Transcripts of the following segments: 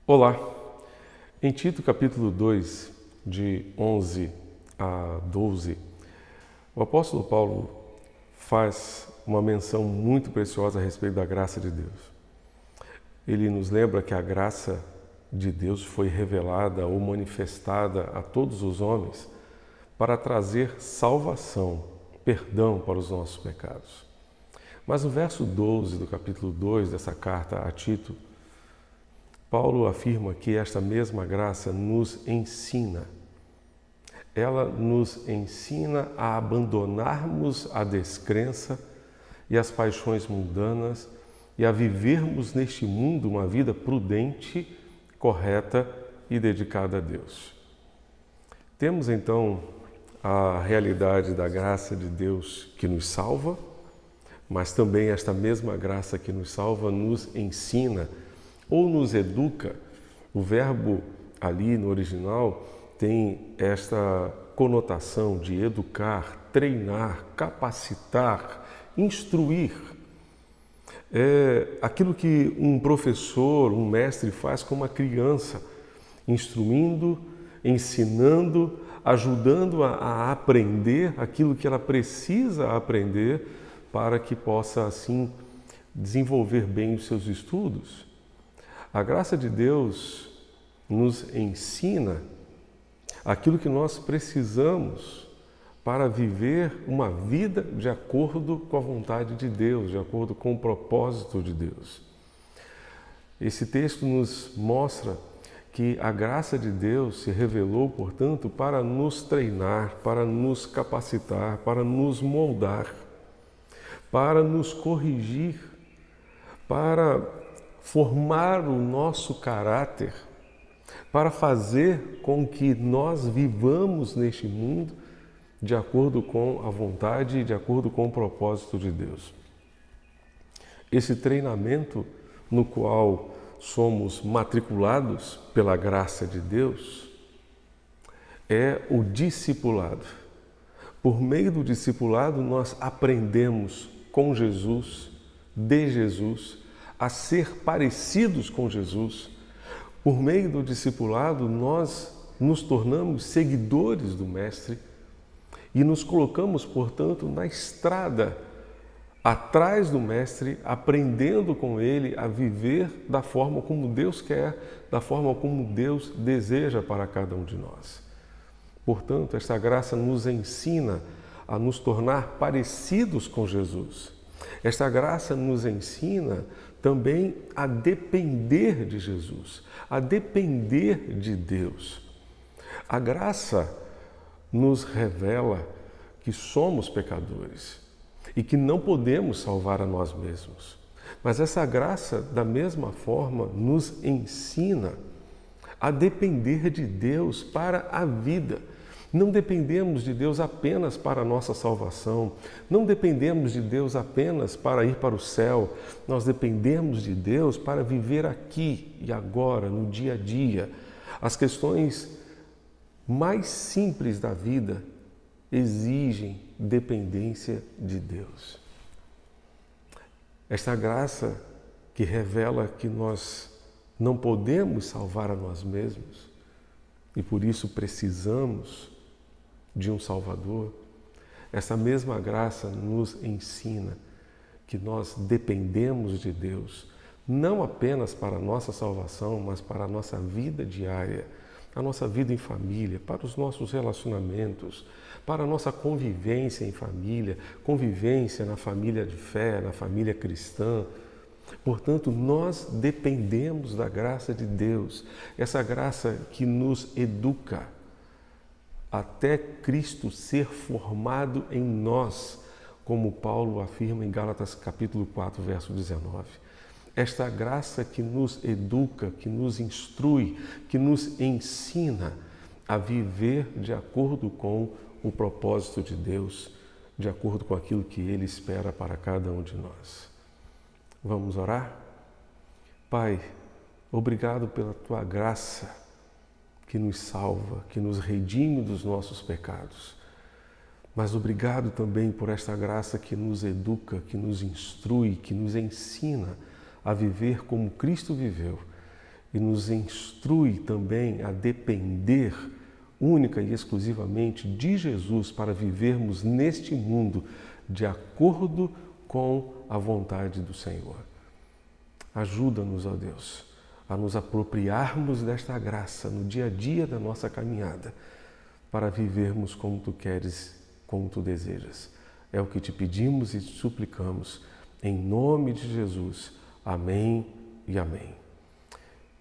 Olá! Em Tito capítulo 2, de 11 a 12, o apóstolo Paulo faz uma menção muito preciosa a respeito da graça de Deus. Ele nos lembra que a graça de Deus foi revelada ou manifestada a todos os homens para trazer salvação, perdão para os nossos pecados. Mas no verso 12 do capítulo 2 dessa carta a Tito, Paulo afirma que esta mesma graça nos ensina. Ela nos ensina a abandonarmos a descrença e as paixões mundanas e a vivermos neste mundo uma vida prudente, correta e dedicada a Deus. Temos então a realidade da graça de Deus que nos salva, mas também esta mesma graça que nos salva nos ensina ou nos educa. O verbo ali no original tem esta conotação de educar, treinar, capacitar, instruir. É aquilo que um professor, um mestre faz com uma criança, instruindo, ensinando, ajudando a aprender aquilo que ela precisa aprender para que possa assim desenvolver bem os seus estudos. A graça de Deus nos ensina aquilo que nós precisamos para viver uma vida de acordo com a vontade de Deus, de acordo com o propósito de Deus. Esse texto nos mostra que a graça de Deus se revelou, portanto, para nos treinar, para nos capacitar, para nos moldar, para nos corrigir, para formar o nosso caráter, para fazer com que nós vivamos neste mundo de acordo com a vontade e de acordo com o propósito de Deus. Esse treinamento no qual somos matriculados pela graça de Deus é o discipulado. Por meio do discipulado nós aprendemos com Jesus, de Jesus, a ser parecidos com Jesus. Por meio do discipulado, nós nos tornamos seguidores do Mestre e nos colocamos, portanto, na estrada, atrás do Mestre, aprendendo com Ele a viver da forma como Deus quer, da forma como Deus deseja para cada um de nós. Portanto, esta graça nos ensina a nos tornar parecidos com Jesus. Esta graça nos ensina também a depender de Jesus, a depender de Deus. A graça nos revela que somos pecadores e que não podemos salvar a nós mesmos. Mas essa graça, da mesma forma, nos ensina a depender de Deus para a vida. Não dependemos de Deus apenas para a nossa salvação, não dependemos de Deus apenas para ir para o céu, nós dependemos de Deus para viver aqui e agora, no dia a dia. As questões mais simples da vida exigem dependência de Deus. Esta graça que revela que nós não podemos salvar a nós mesmos e por isso precisamos de um Salvador, essa mesma graça nos ensina que nós dependemos de Deus, não apenas para a nossa salvação, mas para a nossa vida diária, a nossa vida em família, para os nossos relacionamentos, para a nossa convivência em família, convivência na família de fé, na família cristã. Portanto, nós dependemos da graça de Deus, essa graça que nos educa, até Cristo ser formado em nós, como Paulo afirma em Gálatas capítulo 4, verso 19. Esta graça que nos educa, que nos instrui, que nos ensina a viver de acordo com o propósito de Deus, de acordo com aquilo que Ele espera para cada um de nós. Vamos orar? Pai, obrigado pela Tua graça, que nos salva, que nos redime dos nossos pecados. Mas obrigado também por esta graça que nos educa, que nos instrui, que nos ensina a viver como Cristo viveu e nos instrui também a depender única e exclusivamente de Jesus para vivermos neste mundo de acordo com a vontade do Senhor. Ajuda-nos, ó Deus, a nos apropriarmos desta graça no dia a dia da nossa caminhada, para vivermos como Tu queres, como Tu desejas. É o que te pedimos e te suplicamos, em nome de Jesus. Amém e amém.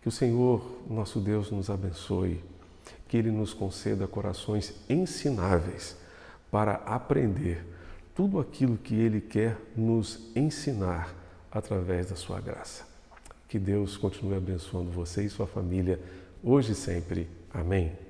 Que o Senhor, nosso Deus, nos abençoe, que Ele nos conceda corações ensináveis para aprender tudo aquilo que Ele quer nos ensinar através da sua graça. Que Deus continue abençoando você e sua família, hoje e sempre. Amém.